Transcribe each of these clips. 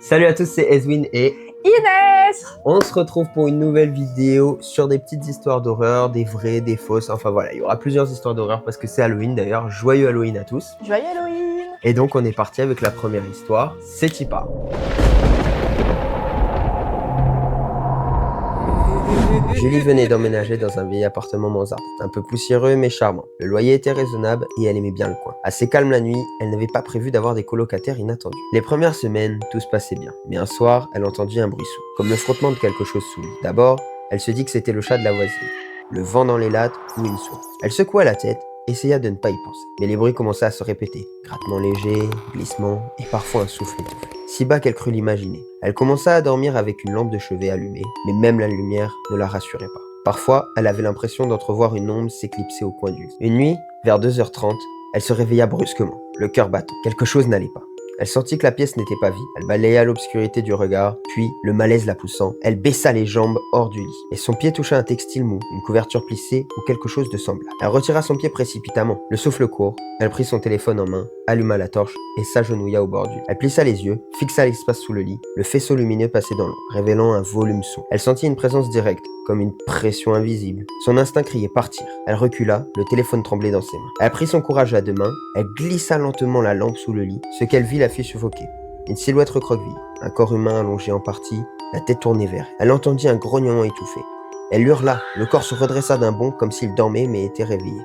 Salut à tous, c'est Ezwin et Inès. on se retrouve pour une nouvelle vidéo sur des petites histoires d'horreur, des vraies, des fausses, enfin voilà, il y aura plusieurs histoires d'horreur parce que c'est Halloween d'ailleurs, joyeux Halloween à tous. Joyeux Halloween. Et donc on est parti avec la première histoire, c'est Tipa. Julie venait d'emménager dans un vieil appartement mansarde, un peu poussiéreux mais charmant. Le loyer était raisonnable et elle aimait bien le coin. Assez calme la nuit, elle n'avait pas prévu d'avoir des colocataires inattendus. Les premières semaines, tout se passait bien. Mais un soir, elle entendit un bruit sourd, comme le frottement de quelque chose sous lui. D'abord, elle se dit que c'était le chat de la voisine. Le vent dans les lattes ou une souris. Elle secoua la tête, essaya de ne pas y penser. Mais les bruits commençaient à se répéter. Grattements légers, glissements et parfois un souffle étouffé. Si bas qu'elle crut l'imaginer. Elle commença à dormir avec une lampe de chevet allumée, mais même la lumière ne la rassurait pas. Parfois, elle avait l'impression d'entrevoir une ombre s'éclipser au coin du lit. Une nuit, vers 2h30, elle se réveilla brusquement, le cœur battant. Quelque chose n'allait pas. Elle sentit que la pièce n'était pas vide. Elle balaya l'obscurité du regard, puis, le malaise la poussant, elle baissa les jambes hors du lit. Et son pied toucha un textile mou, une couverture plissée ou quelque chose de semblable. Elle retira son pied précipitamment. Le souffle court, elle prit son téléphone en main, alluma la torche et s'agenouilla au bord du lit. Elle plissa les yeux, fixa l'espace sous le lit. Le faisceau lumineux passait dans l'ombre, révélant un volume sombre. Elle sentit une présence directe, comme une pression invisible. Son instinct criait partir. Elle recula, le téléphone tremblait dans ses mains. Elle prit son courage à deux mains, elle glissa lentement la lampe sous le lit. Ce qu'elle vit la fit suffoquer. Une silhouette recroquevillée, un corps humain allongé en partie, la tête tournée vers elle. Elle entendit un grognement étouffé. Elle hurla, le corps se redressa d'un bond comme s'il dormait mais était réveillé.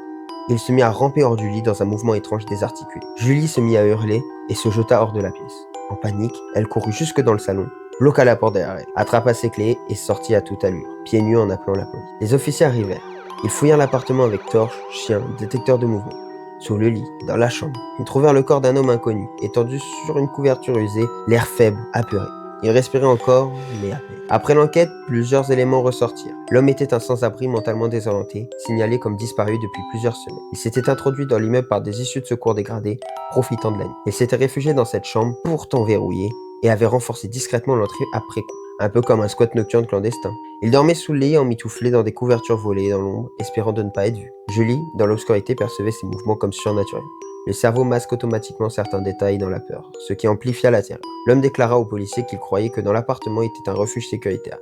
Il se mit à ramper hors du lit dans un mouvement étrange désarticulé. Julie se mit à hurler et se jeta hors de la pièce. En panique, elle courut jusque dans le salon, bloqua la porte derrière elle, attrapa ses clés et sortit à toute allure, pieds nus en appelant la police. Les officiers arrivèrent. Ils fouillèrent l'appartement avec torche, chien, détecteur de mouvement. Sous le lit, dans la chambre, ils trouvèrent le corps d'un homme inconnu, étendu sur une couverture usée, l'air faible, apeuré. Il respirait encore, mais à peine. Après l'enquête, plusieurs éléments ressortirent. L'homme était un sans-abri mentalement désorienté, signalé comme disparu depuis plusieurs semaines. Il s'était introduit dans l'immeuble par des issues de secours dégradées, profitant de la nuit. Il s'était réfugié dans cette chambre, pourtant verrouillée, et avait renforcé discrètement l'entrée après coup, un peu comme un squat nocturne clandestin. Il dormait sous le lit emmitouflé dans des couvertures volées dans l'ombre, espérant de ne pas être vu. Julie, dans l'obscurité, percevait ses mouvements comme surnaturels. Le cerveau masque automatiquement certains détails dans la peur, ce qui amplifia la terreur. L'homme déclara aux policiers qu'il croyait que dans l'appartement était un refuge sécuritaire.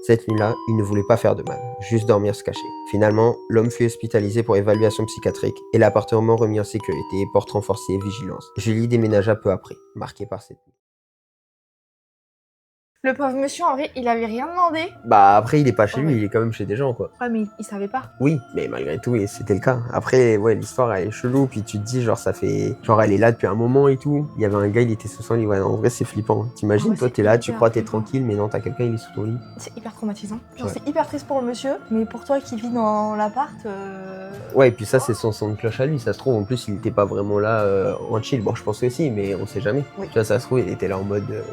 Cette nuit-là, il ne voulait pas faire de mal, juste dormir se cacher. Finalement, l'homme fut hospitalisé pour évaluation psychiatrique et l'appartement remis en sécurité, porte renforcée et vigilance. Julie déménagea peu après, marquée par cette nuit. Le pauvre monsieur, en vrai, il avait rien demandé. Bah après, il est pas chez Ouais. lui, il est quand même chez des gens quoi. Ouais, mais il savait pas. Oui, mais malgré tout, et c'était le cas. Après, ouais, l'histoire elle est chelou, puis tu te dis, genre, ça fait. Genre, elle est là depuis un moment et tout. Il y avait un gars, il était sous son lit. Ouais, en vrai, c'est flippant. T'imagines, Ouais, toi, c'est t'es là, tu hyper crois, t'es flippant. tranquille, mais non, t'as quelqu'un, il est sous ton lit. C'est hyper traumatisant. Genre, Ouais. c'est hyper triste pour le monsieur, mais pour toi qui vis dans l'appart. Ouais, et puis ça, c'est son son de cloche à lui. Ça se trouve, en plus, il était pas vraiment là en chill. Bon, je pense aussi, mais on sait jamais. Oui. Tu vois, ça se trouve, il était là en mode.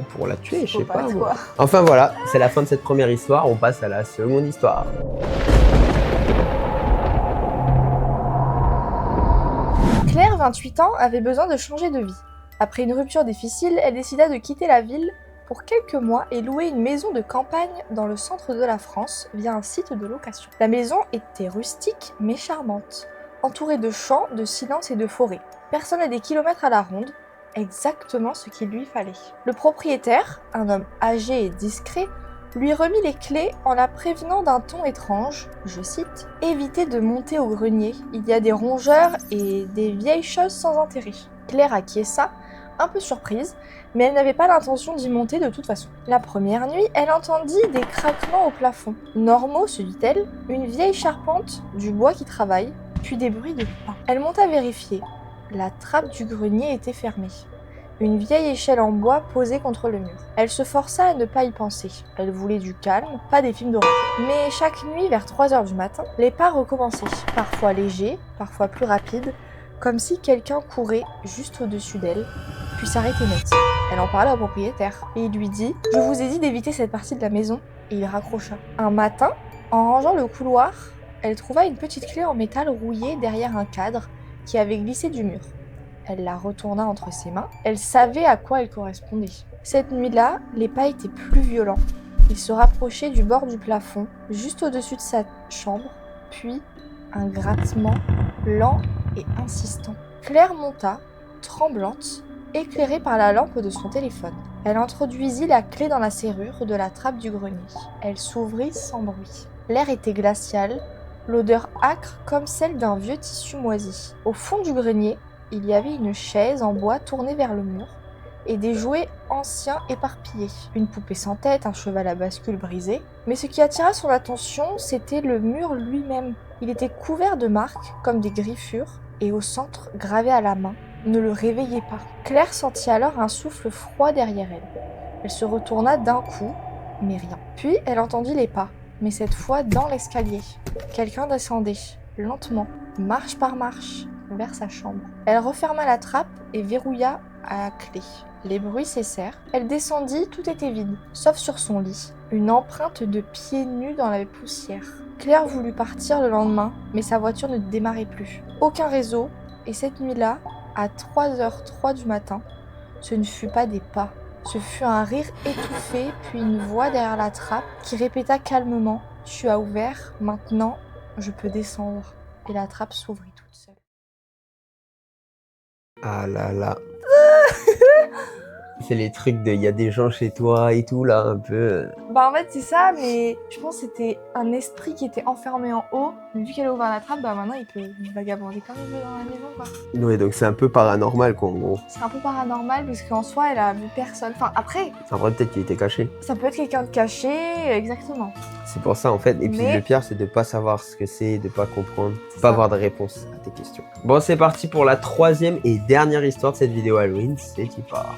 Pour la tuer, je sais pas. Psychopathe, moi. quoi. Enfin, voilà, c'est la fin de cette première histoire. On passe à la seconde histoire. Claire, 28 ans, avait besoin de changer de vie. Après une rupture difficile, elle décida de quitter la ville pour quelques mois et louer une maison de campagne dans le centre de la France via un site de location. La maison était rustique mais charmante, entourée de champs, de silence et de forêts. Personne à des kilomètres à la ronde, exactement ce qu'il lui fallait. Le propriétaire, un homme âgé et discret, lui remit les clés en la prévenant d'un ton étrange, je cite, « Évitez de monter au grenier, il y a des rongeurs et des vieilles choses sans intérêt. » Claire acquiesça, un peu surprise, mais elle n'avait pas l'intention d'y monter de toute façon. La première nuit, elle entendit des craquements au plafond. Normaux, se dit-elle, une vieille charpente, du bois qui travaille, puis des bruits de pas. Elle monta vérifier. La trappe du grenier était fermée. Une vieille échelle en bois posée contre le mur. Elle se força à ne pas y penser. Elle voulait du calme, pas des films d'horreur. Mais chaque nuit, vers 3h du matin, les pas recommençaient. Parfois légers, parfois plus rapides, comme si quelqu'un courait juste au-dessus d'elle, puis s'arrêtait net. Elle en parla au propriétaire, et il lui dit « Je vous ai dit d'éviter cette partie de la maison », et il raccrocha. Un matin, en rangeant le couloir, elle trouva une petite clé en métal rouillée derrière un cadre qui avait glissé du mur. Elle la retourna entre ses mains. Elle savait à quoi elle correspondait. Cette nuit-là, les pas étaient plus violents. Ils se rapprochaient du bord du plafond, juste au-dessus de sa chambre, puis un grattement lent et insistant. Claire monta, tremblante, éclairée par la lampe de son téléphone. Elle introduisit la clé dans la serrure de la trappe du grenier. Elle s'ouvrit sans bruit. L'air était glacial, l'odeur âcre comme celle d'un vieux tissu moisi. Au fond du grenier, il y avait une chaise en bois tournée vers le mur et des jouets anciens éparpillés. Une poupée sans tête, un cheval à bascule brisé. Mais ce qui attira son attention, c'était le mur lui-même. Il était couvert de marques, comme des griffures, et au centre, gravé à la main, « Ne le réveillez pas ». Claire sentit alors un souffle froid derrière elle. Elle se retourna d'un coup, mais rien. Puis elle entendit les pas, mais cette fois dans l'escalier. Quelqu'un descendait, lentement, marche par marche, vers sa chambre. Elle referma la trappe et verrouilla à la clé. Les bruits cessèrent. Elle descendit, tout était vide, sauf sur son lit. Une empreinte de pieds nus dans la poussière. Claire voulut partir le lendemain, mais sa voiture ne démarrait plus. Aucun réseau, et cette nuit-là, à 3h03 du matin, ce ne fut pas des pas. Ce fut un rire étouffé, puis une voix derrière la trappe qui répéta calmement « Tu as ouvert, maintenant je peux descendre ». Et la trappe s'ouvrit toute seule. Ah là là. C'est les trucs de y a des gens chez toi et tout là, un peu. Bah en fait c'est ça, mais je pense que c'était un esprit qui était enfermé en haut. Mais vu qu'elle a ouvert la trappe, bah maintenant il peut vagabonder comme il veut dans la maison quoi. Ouais, donc c'est un peu paranormal quoi en gros. C'est un peu paranormal parce qu'en soi elle a vu personne. Enfin après, En vrai peut-être qu'il était caché. ça peut être quelqu'un de caché, exactement. C'est pour ça en fait. Et puis Mais- le pire c'est de pas savoir ce que c'est, de pas comprendre, C'est pas ça. avoir de réponse à tes questions. Bon c'est parti pour la troisième et dernière histoire de cette vidéo Halloween, c'est y part.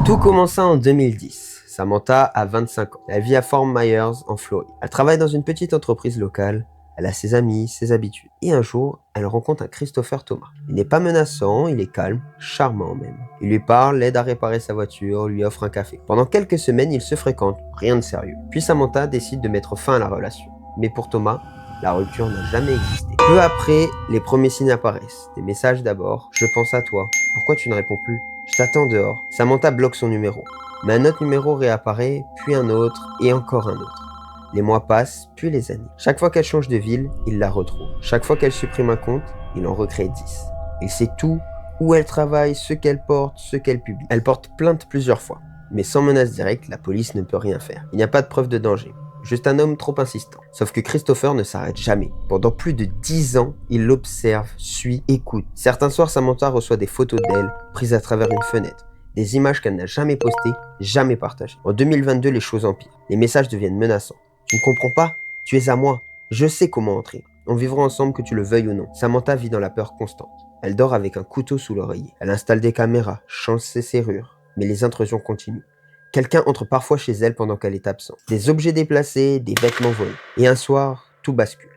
Tout commença en 2010. Samantha a 25 ans. Elle vit à Fort Myers en Floride. Elle travaille dans une petite entreprise locale. Elle a ses amis, ses habitudes. Et un jour, elle rencontre un Christopher Thomas. Il n'est pas menaçant, il est calme, charmant même. Il lui parle, l'aide à réparer sa voiture, lui offre un café. Pendant quelques semaines, ils se fréquentent, rien de sérieux. Puis Samantha décide de mettre fin à la relation. Mais pour Thomas, la rupture n'a jamais existé. Peu après, les premiers signes apparaissent. Des messages d'abord. Je pense à toi. Pourquoi tu ne réponds plus? Je t'attends dehors. Samantha bloque son numéro. Mais un autre numéro réapparaît, puis un autre, et encore un autre. Les mois passent, puis les années. Chaque fois qu'elle change de ville, il la retrouve. Chaque fois qu'elle supprime un compte, il en recrée 10. Il sait tout, où elle travaille, ce qu'elle porte, ce qu'elle publie. Elle porte plainte plusieurs fois. Mais sans menace directe, la police ne peut rien faire. Il n'y a pas de preuve de danger. Juste un homme trop insistant. Sauf que Christopher ne s'arrête jamais. Pendant plus de 10 ans, il l'observe, suit, écoute. Certains soirs, Samantha reçoit des photos d'elle, prises à travers une fenêtre. Des images qu'elle n'a jamais postées, jamais partagées. En 2022, les choses empirent. Les messages deviennent menaçants. Tu ne comprends pas? Tu es à moi. Je sais comment entrer. On vivra ensemble que tu le veuilles ou non. Samantha vit dans la peur constante. Elle dort avec un couteau sous l'oreiller. Elle installe des caméras, change ses serrures. Mais les intrusions continuent. Quelqu'un entre parfois chez elle pendant qu'elle est absente. Des objets déplacés, des vêtements volés. Et un soir, tout bascule.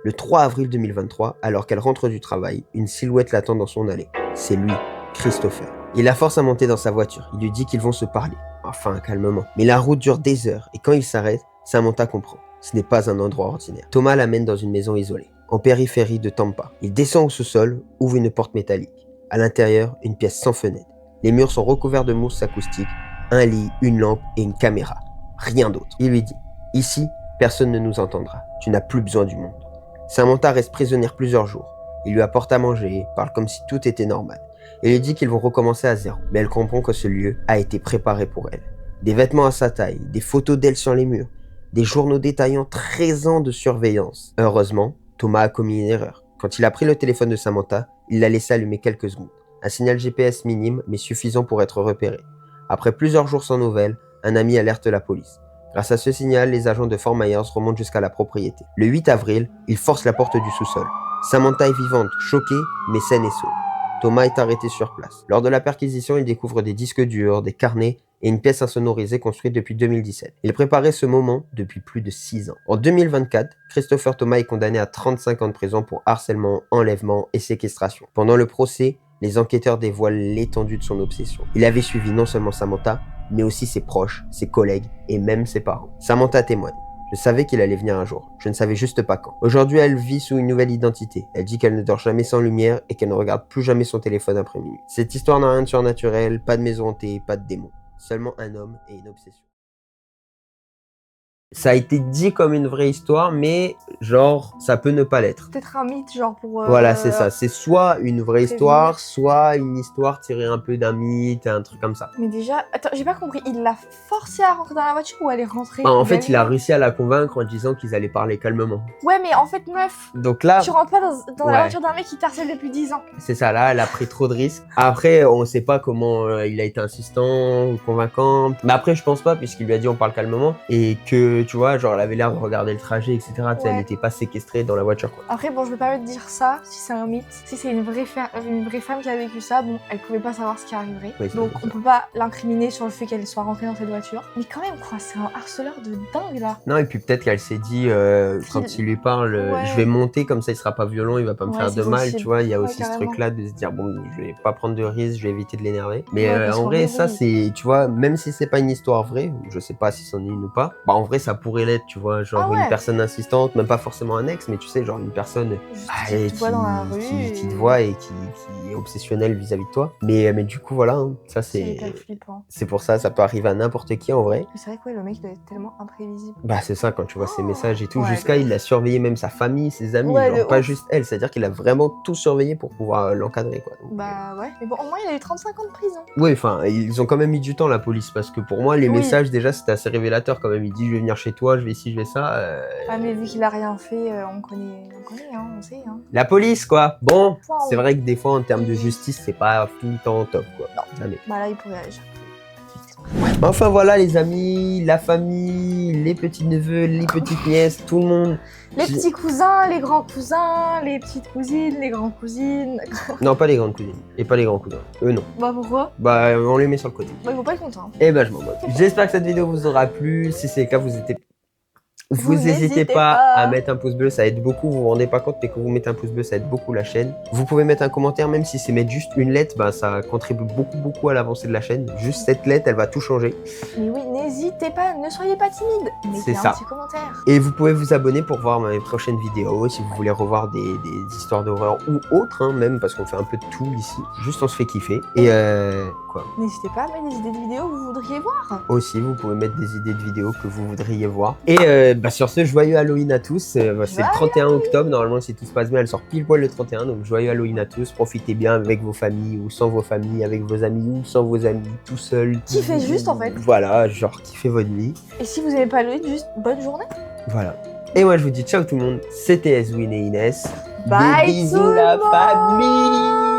Le 3 avril 2023, alors qu'elle rentre du travail, une silhouette l'attend dans son allée. C'est lui, Christopher. Il la force à monter dans sa voiture. Il lui dit qu'ils vont se parler. Enfin, calmement. Mais la route dure des heures. Et quand il s'arrête, Samantha comprend. Ce n'est pas un endroit ordinaire. Thomas l'amène dans une maison isolée, en périphérie de Tampa. Il descend au sous-sol, ouvre une porte métallique. À l'intérieur, une pièce sans fenêtre. Les murs sont recouverts de mousse acoustique. Un lit, une lampe et une caméra. Rien d'autre. Il lui dit « Ici, personne ne nous entendra. Tu n'as plus besoin du monde. » Samantha reste prisonnière plusieurs jours. Il lui apporte à manger, parle comme si tout était normal. Il lui dit qu'ils vont recommencer à zéro. Mais elle comprend que ce lieu a été préparé pour elle. Des vêtements à sa taille, des photos d'elle sur les murs, des journaux détaillant 13 ans de surveillance. Heureusement, Thomas a commis une erreur. Quand il a pris le téléphone de Samantha, il l'a laissé allumer quelques secondes. Un signal GPS minime, mais suffisant pour être repéré. Après plusieurs jours sans nouvelles, un ami alerte la police. Grâce à ce signal, les agents de Fort Myers remontent jusqu'à la propriété. Le 8 avril, ils forcent la porte du sous-sol. Samantha est vivante, choquée, mais saine et sauve. Thomas est arrêté sur place. Lors de la perquisition, il découvre des disques durs, des carnets et une pièce insonorisée construite depuis 2017. Il préparait ce moment depuis plus de 6 ans. En 2024, Christopher Thomas est condamné à 35 ans de prison pour harcèlement, enlèvement et séquestration. Pendant le procès, les enquêteurs dévoilent l'étendue de son obsession. Il avait suivi non seulement Samantha, mais aussi ses proches, ses collègues et même ses parents. Samantha témoigne. Je savais qu'il allait venir un jour, je ne savais juste pas quand. Aujourd'hui, elle vit sous une nouvelle identité. Elle dit qu'elle ne dort jamais sans lumière et qu'elle ne regarde plus jamais son téléphone après minuit. Cette histoire n'a rien de surnaturel, pas de maison hantée, pas de démons. Seulement un homme et une obsession. Ça a été dit comme une vraie histoire, mais genre, ça peut ne pas l'être. Peut-être un mythe, genre pour... Voilà, c'est ça. C'est soit une vraie prévenir. histoire, soit une histoire tirée un peu d'un mythe, un truc comme ça. Mais déjà, attends, j'ai pas compris, il l'a forcée à rentrer dans la voiture ou elle est rentrée? En fait, il a réussi à la convaincre en disant qu'ils allaient parler calmement. Ouais, mais en fait, meuf, Donc là, tu rentres pas dans Ouais. la voiture d'un mec qui t'harcèle depuis 10 ans. c'est ça, là, elle a pris trop de risques. Après, on sait pas comment il a été insistant ou convaincant. Mais après, je pense pas, puisqu'il lui a dit on parle calmement. Et que, tu vois, genre, elle avait l'air de regarder le trajet, etc. Tu sais, Ouais. elle n'était pas séquestrée dans la voiture, quoi. Après, bon, je me permets de dire ça, si c'est un mythe. Si c'est une vraie femme qui a vécu ça, bon, elle pouvait pas savoir ce qui arriverait. Oui, c'est Donc, ça. on peut pas l'incriminer sur le fait qu'elle soit rentrée dans cette voiture. Mais quand même, quoi, c'est un harceleur de dingue, là. Non, et puis peut-être qu'elle s'est dit, quand il lui parle, Ouais. je vais monter, comme ça il sera pas violent, il va pas me Ouais, faire c'est de mal, possible. tu vois. Il y a Ouais, aussi ce carrément. truc-là de se dire, bon, je vais pas prendre de risques, je vais éviter de l'énerver. Mais Ouais, parce en qu'en vrai, vrai, ça, oui. c'est, tu vois, même si c'est pas une histoire vraie, je sais pas si c'en est une ou pas, bah en vrai, ça pourrait l'être, tu vois. Genre Ah ouais. une personne insistante, même pas forcément un ex, mais tu sais, genre une personne Juste qui qui te voit dans la rue. qui te voit et qui est obsessionnelle vis-à-vis de toi. Mais du coup, voilà, hein, ça C'est c'est. hyper flippant. C'est pour ça, ça peut arriver à n'importe qui en vrai. Mais c'est vrai que ouais, le mec doit être tellement imprévisible. Bah c'est ça quand tu vois ses messages et tout. Ouais, Jusqu'à il a surveillé même sa famille, ses amis, Ouais, genre de pas ouf. juste elle. C'est-à-dire qu'il a vraiment tout surveillé pour pouvoir l'encadrer quoi. Donc, Bah ouais. Mais bon, au moins, il a eu 35 ans de prison. oui, enfin ils ont quand même mis du temps la police parce que pour moi les Oui. messages déjà c'était assez révélateur quand même. Il dit je vais venir chez toi, je vais ci, je vais ça. Ah, mais vu qu'il a rien fait, on connaît, hein, on sait, hein. La police quoi. Bon, Wow. c'est vrai que des fois en termes de justice c'est pas tout le temps top quoi. Non. Jamais. Bah là, il pourrait agir. Enfin voilà les amis, la famille, les petits neveux, les petites nièces, tout le monde. Les petits cousins, les grands cousins, les petites cousines, les grands cousines. Non, pas les grandes cousines. Et pas les grands cousins. Eux, non. Bah pourquoi? Bah, on les met sur le côté. Bah ils vont pas être contents. Et bah, je m'en moque. J'espère que cette vidéo vous aura plu. Si c'est le cas, vous n'hésitez pas à mettre un pouce bleu, ça aide beaucoup. Vous vous rendez pas compte, mais quand vous mettez un pouce bleu, ça aide beaucoup la chaîne. Vous pouvez mettre un commentaire, même si c'est mettre juste une lettre, bah, ça contribue beaucoup à l'avancée de la chaîne. Juste cette lettre, elle va tout changer. Mais oui, n'hésitez pas, ne soyez pas timide. C'est Mettez ça. un petit commentaire. Et vous pouvez vous abonner pour voir mes prochaines vidéos, si vous voulez revoir des histoires d'horreur ou autres, hein, même, parce qu'on fait un peu de tout ici. Juste, on se fait kiffer. Et quoi. N'hésitez pas à mettre des idées de vidéos que vous voudriez voir. Aussi, vous pouvez mettre des idées de vidéos que vous voudriez voir. Et bah, sur ce, joyeux Halloween à tous. C'est le 31 octobre. Normalement, si tout se passe bien, elle sort pile poil le 31. Donc, joyeux Halloween à tous. Profitez bien avec vos familles ou sans vos familles, avec vos amis ou sans vos amis, tout seul. Kiffez juste, en fait. Voilà, genre kiffez votre vie. Et si vous aimez pas Halloween, juste bonne journée. Voilà. Et moi, je vous dis ciao tout le monde. C'était Ezwin et Inès. Bye Des bisous tout le la monde. famille.